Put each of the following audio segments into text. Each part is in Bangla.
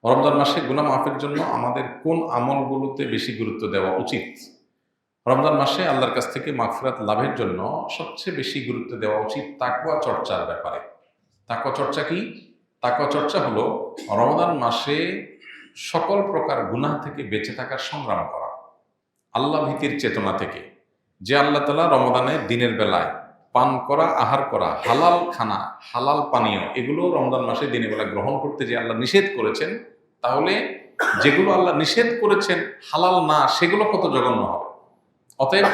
রমজান মাসে গুনাহ মাফের জন্য আমাদের কোন আমলগুলোতে বেশি গুরুত্ব দেওয়া উচিত? রমজান মাসে আল্লাহর কাছ থেকে মাগফিরাত লাভের জন্য সবচেয়ে বেশি গুরুত্ব দেওয়া উচিত তাকওয়া চর্চার ব্যাপারে। তাকওয়া চর্চা কি? তাকওয়া চর্চা হলো রমজান মাসে সকল প্রকার গুনাহ থেকে বেঁচে থাকার সংগ্রাম করা। আল্লাহ ভীতির চেতনা থেকে, যে আল্লাহ তাআলা রমাদানে দিনের বেলায় পান করা, আহার করা, হালাল খানা, হালাল পানীয় এগুলো রমজান মাসে দিনের বেলা গ্রহণ করতে যে আল্লাহ নিষেধ করেছেন, তাহলে যেগুলো আল্লাহ নিষেধ করেছেন হালাল না, সেগুলো কত জঘন্য হবে। অতএব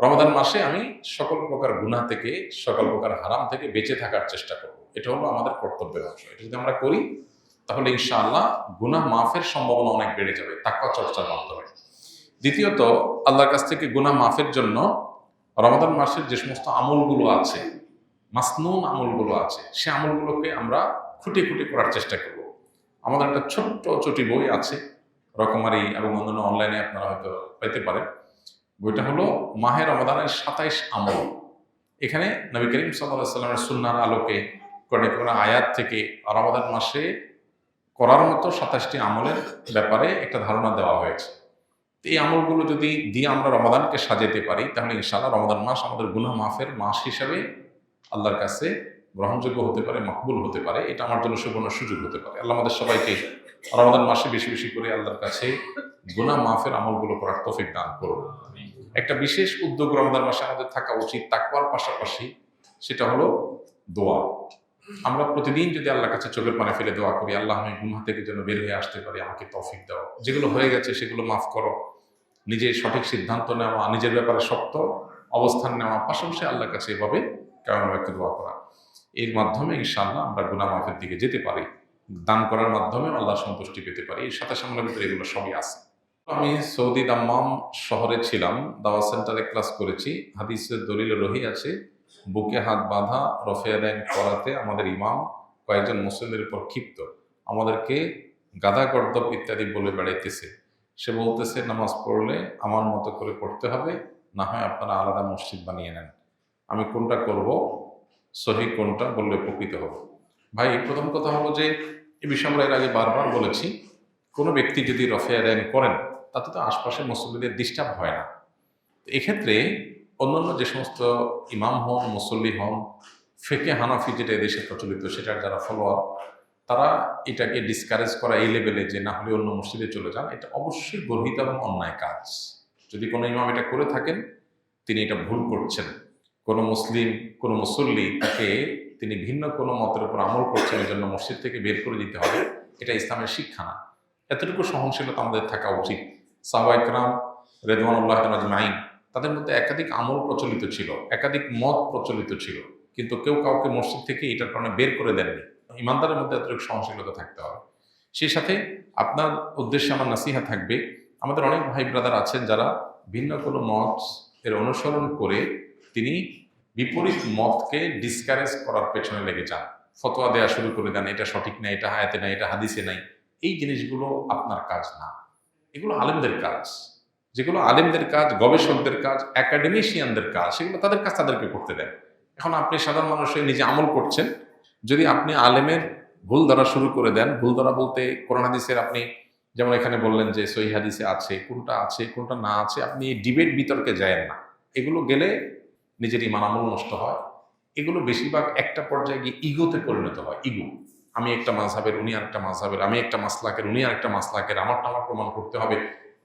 রমাদান মাসে আমি সকল প্রকার গুনাহ থেকে, সকল প্রকার হারাম থেকে বেঁচে থাকার চেষ্টা করব। এটা হলো আমাদের কর্তব্যের অংশ। এটা যদি আমরা করি তাহলে ইনশাআল্লাহ গুনাহ মাফের সম্ভাবনা অনেক বেড়ে যাবে তাকওয়া চর্চার মাধ্যমে। দ্বিতীয়ত, আল্লাহর কাছ থেকে গুনাহ মাফের জন্য রমাদান মাসের যে সমস্ত আমলগুলো আছে, মাসনুন আমলগুলো আছে, সে আমলগুলোকে আমরা খুঁটে খুঁটে করার চেষ্টা করব। আমাদের একটা ছোট্ট চটি বই আছে, রকমারি এবং অন্যান্য অনলাইনে আপনারা হয়তো পেতে পারেন। বইটা হলো মাহে রমাদানের 27 আমল। এখানে নবী করিম সাল্লাল্লাহু আলাইহি ওয়াসাল্লামের সুন্নাহর আলোকে কোরআনে কোন আয়াত থেকে রমাদান মাসে করার মতো 27টি আমলের ব্যাপারে একটা ধারণা দেওয়া হয়েছে। এই আমলগুলো যদি দিয়ে আমরা রমাদানকে সাজাতে পারি, তাহলে ইনশাআল্লাহ রমাদান মাস আমাদের গুনাহ মাফের মাস হিসেবে আল্লাহর কাছে গ্রহণযোগ্য হতে পারে, মকবুল হতে পারে। এটা আমার জন্য সুবর্ণ সুযোগ হতে পারে। আল্লাহ আমাদের সবাইকে রমাদান মাসে বেশি বেশি করে আল্লাহর কাছে গুনাহ মাফের আমলগুলো করার তৌফিক দান করুন। একটা বিশেষ উদ্যোগ রমাদান মাসে আমাদের থাকা উচিত তাকওয়ার পাশাপাশি, সেটা হলো দোয়া। আমরা প্রতিদিন যদি আল্লাহর কাছে চোখের পানি ফেলে দোয়া করি, আল্লাহ আমি গুনাহ থেকে যেন বের হয়ে আসতে পারি, আমাকে তৌফিক দাও, যেগুলো হয়ে গেছে সেগুলো মাফ করো, নিজের সঠিক সিদ্ধান্ত নেওয়া, নিজের ব্যাপারে শক্ত অবস্থান নেওয়া, পাশাপাশি আল্লাহর কাছে এভাবে কেমন একটা দোয়া করা। এর মাধ্যমে ইনশাআল্লাহ আমরা গুনাহ মাফের দিকে যেতে পারি, দান করার মাধ্যমে আল্লাহর সন্তুষ্টি পেতে পারি। এর সাথে সামনের ভিতরে এগুলো সবই আছে। আমি সৌদি দাম্মাম শহরে ছিলাম, দাওয়াত সেন্টারে ক্লাস করেছি। হাদিসের দলিল রহি আছে, বুকে হাত বাঁধা রফে আদায় করাতে আমাদের ইমাম কয়েকজন মুসলিমদের উপর ক্ষিপ্ত, আমাদেরকে গাদা গর্দব ইত্যাদি বলে বেড়াইতেছে। সে বলতেছে, নামাজ পড়লে আমার মতো করে পড়তে হবে, না হয় আপনারা আলাদা মসজিদ বানিয়ে নেন। আমি কোনটা করব, সহি কোনটা বললে উপকৃত হব। ভাই, প্রথম কথা হলো যে এই বিষয়ে আমরা এর আগে বারবার বলেছি, কোনো ব্যক্তি যদি রফে আদায় করেন তাতে তো আশপাশের মুসল্লিদের ডিস্টার্ব হয় না। এক্ষেত্রে অন্যান্য যে সমস্ত ইমাম হন, মুসল্লি হন, ফেকে হানাফি যেটা এদেশে প্রচলিত সেটার যারা ফলোয়ার, তারা এটাকে ডিসকারেজ করা এই লেভেলে যে না হলে অন্য মসজিদে চলে যান, এটা অবশ্যই গর্হিত এবং অন্যায় কাজ। যদি কোনো ইমাম এটা করে থাকেন, তিনি এটা ভুল করছেন। কোনো মুসলিম, কোনো মুসল্লি তাকে তিনি ভিন্ন কোনো মতের উপর আমল করছেন, এই জন্য মসজিদ থেকে বের করে দিতে হবে, এটা ইসলামের শিক্ষা না। এতটুকু সহনশীলতা আমাদের থাকা উচিত। সাহাবায়ে কেরাম রিদওয়ানুল্লাহি তাআলা আজমাইন, তাদের মধ্যে একাধিক আমল প্রচলিত ছিল, একাধিক মত প্রচলিত ছিল, কিন্তু কেউ কাউকে মসজিদ থেকে এটার কারণে বের করে দেননি। ইমানদারের মধ্যে এতটুকু সহনশীলতা থাকতে হবে। সেই সাথে আপনার উদ্দেশ্যে আমার নাসিহা থাকবে, আমাদের অনেক ভাই ব্রাদার আছেন যারা ভিন্ন কোনো মত এর অনুসরণ করে তিনি বিপরীত মতকে ডিসকারেজ করার পেছনে লেগে যান, ফতোয়া দেওয়া শুরু করে দেন, এটা সঠিক নাই, এটা আয়াতে নাই, এটা হাদিসে নাই। এই জিনিসগুলো আপনার কাজ না, এগুলো আলেমদের কাজ। যেগুলো আলেমদের কাজ, গবেষকদের কাজ, একাডেমিশিয়ানদের কাজ, সেগুলো তাদের কাজ তাদেরকে করতে দেন। এখন আপনি সাধারণ মানুষ হয়ে নিজে আমল করছেন, যদি আপনি আলেমের ভুল ধরা শুরু করে দেন, ভুল ধরা বলতে কোরআন হাদিসের, আপনি যেমন এখানে বললেন যে সহিহ হাদিসে আছে, কোনটা না আছে, আপনি এই ডিবেট বিতর্কে যায়েন না। এগুলো গেলে নিজের ইমান আমল নষ্ট হয়। এগুলো বেশিরভাগ একটা পর্যায়ে গিয়ে ইগোতে পরিণত হয়। ইগো, আমি একটা মাযহাবের, উনি আরেকটা মাযহাবের, আমি একটা মাসলাকের, উনি আরেকটা মাসলাকের, আমারটা আমার প্রমাণ করতে হবে।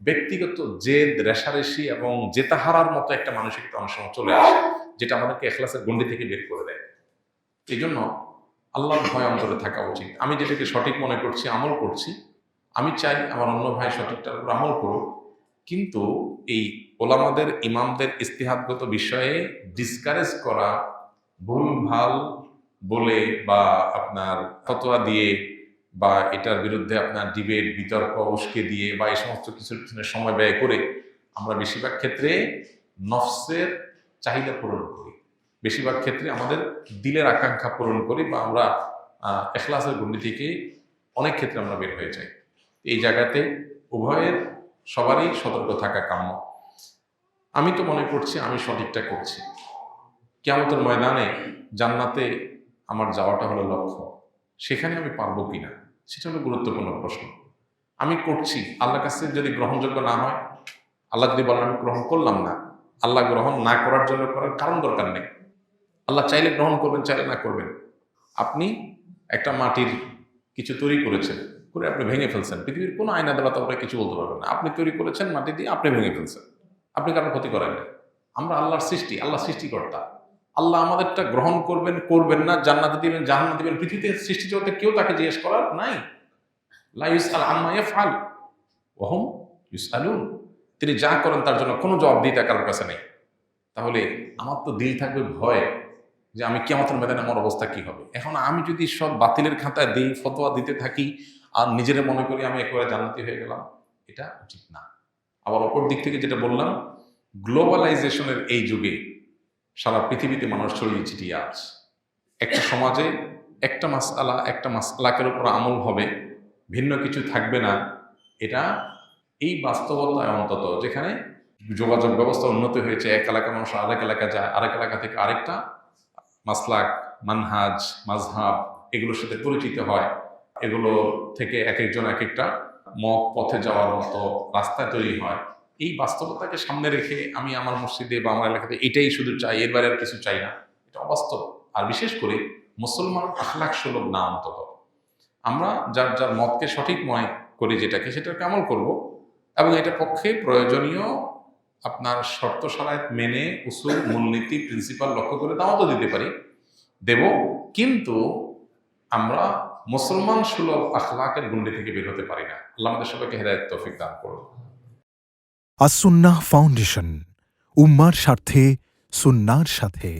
ব্যক্তিগত জেদ, রেষারেষি এবং জেতাহারার মতো একটা মানসিকতা অনেক সময় চলে আসে, যেটা আমাদেরকে ইখলাসের গণ্ডি থেকে বের করে দেয়। এই জন্য আল্লাহর ভয় অন্তরে থাকা উচিত। আমি যেটাকে সঠিক মনে করছি, আমল করছি, আমি চাই আমার অন্য ভাই সঠিকটার উপর আমল করুক, কিন্তু এই ওলামাদের, ইমামদের ইস্তিহাদগত বিষয়ে ডিসকারেজ করা, ভুল ভাল বলে বা আপনার ফতোয়া দিয়ে বা এটার বিরুদ্ধে আপনার ডিবেট, বিতর্ক উস্কে দিয়ে বা এই সমস্ত কিছুর পিছনে সময় ব্যয় করে আমরা বেশিরভাগ ক্ষেত্রে নফসের চাহিদা পূরণ করি, বেশিরভাগ ক্ষেত্রে আমাদের দিলের আকাঙ্ক্ষা পূরণ করি, বা আমরা ইখলাসের গণ্ডি থেকে অনেক ক্ষেত্রে আমরা বের হয়ে যাই। এই জায়গাতে উভয়ের সবারই সতর্ক থাকা কাম্য। আমি তো মনে করছি আমি সঠিকটা করছি, কিয়ামতের ময়দানে জান্নাতে আমার যাওয়াটা হলো লক্ষ্য, সেখানে আমি পারবো কিনা সেটা হলো গুরুত্বপূর্ণ প্রশ্ন। আমি করছি, আল্লাহর কাছে যদি গ্রহণযোগ্য না হয়, আল্লাহ যদি বলেন আমি গ্রহণ করলাম না, আল্লাহ গ্রহণ না করার জন্য করার কারণ দরকার নেই। আল্লাহ চাইলে গ্রহণ করবেন, চাইলে না করবেন। আপনি একটা মাটির কিছু তৈরি করেছেন, করে আপনি ভেঙে ফেলছেন, পৃথিবীর কোনো আইন আদালত আপনাকে কিছু বলতে পারবেন না। আপনি তৈরি করেছেন মাটি দিয়ে, আপনি ভেঙে ফেলছেন, আপনি কারোর ক্ষতি করেন না। আমরা আল্লাহর সৃষ্টি, আল্লাহ সৃষ্টিকর্তা। আল্লাহ আমাদেরটা গ্রহণ করবেন, করবেন না, জান্নাতে দিবেন, জাহান্নামে দিবেন, পৃথিবীতে সৃষ্টি জগতে কেউ তাকে জিজ্ঞেস করার নাই। লা ইউসআল আম্মা ইয়াফআল ওয়া হুম ইউসআলুন। তিনি যা করেন তার জন্য কোনো জবাবদিহিতা কারোর কাছে নেই। তাহলে আমার তো দিল থাকবে ভয় যে আমি কিয়ামতের ময়দানে আমার অবস্থা কি হবে। এখন আমি যদি সব বাতিলের খাতায় দিই, ফতোয়া দিতে থাকি আর নিজেরা মনে করি আমি একেবারে জান্নাতি হয়ে গেলাম, এটা উচিত না। আবার অপর দিক থেকে যেটা বললাম, গ্লোবালাইজেশনের এই যুগে সারা পৃথিবীতে মানুষ ছড়িয়ে ছিটিয়ে আছে। একটা সমাজে একটা মাসআলাকের উপর আমল হবে, ভিন্ন কিছু থাকবে না। এটা এই বাস্তবতায় অন্তত যেখানে যোগাযোগ ব্যবস্থা উন্নত হয়েছে, এক এলাকার মানুষ আরেক এলাকা যায়, আরেক এলাকা থেকে আরেকটা মাসলাক, মানহাজ, মাযহাব এগুলোর সাথে পরিচিত হয়, এগুলো থেকে এক একজন এক একটা মত পথে যাওয়ার মতো রাস্তা তৈরি হয়। এই বাস্তবতাকে সামনে রেখে আমি আমার মসজিদে বা আমার এলাকাতে এটাই শুধু চাই, এর বাইরে আর কিছু চাই না, এটা অবাস্তব। আর বিশেষ করে মুসলমান আখলাক সুলভ না, অন্তত আমরা যার যার মতকে সঠিক মনে করি যেটাকে, সেটাকে আমল করব এবং এটার পক্ষে প্রয়োজনীয় আপনার শর্ত শারায়েত মেনে উসুল, মূলনীতি, প্রিন্সিপাল লক্ষ্য করে দাওয়াতও দিতে পারি, দেব। কিন্তু আমরা মুসলমান সুলভ আখলাকের গুন্ডি থেকে বের হতে পারি না। আল্লাহ আমাদের সবাইকে হেদায়েত তৌফিক দান করুন। আসুন্নাহ ফাউন্ডেশন, উম্মার স্বার্থে সুন্নাহর সাথে।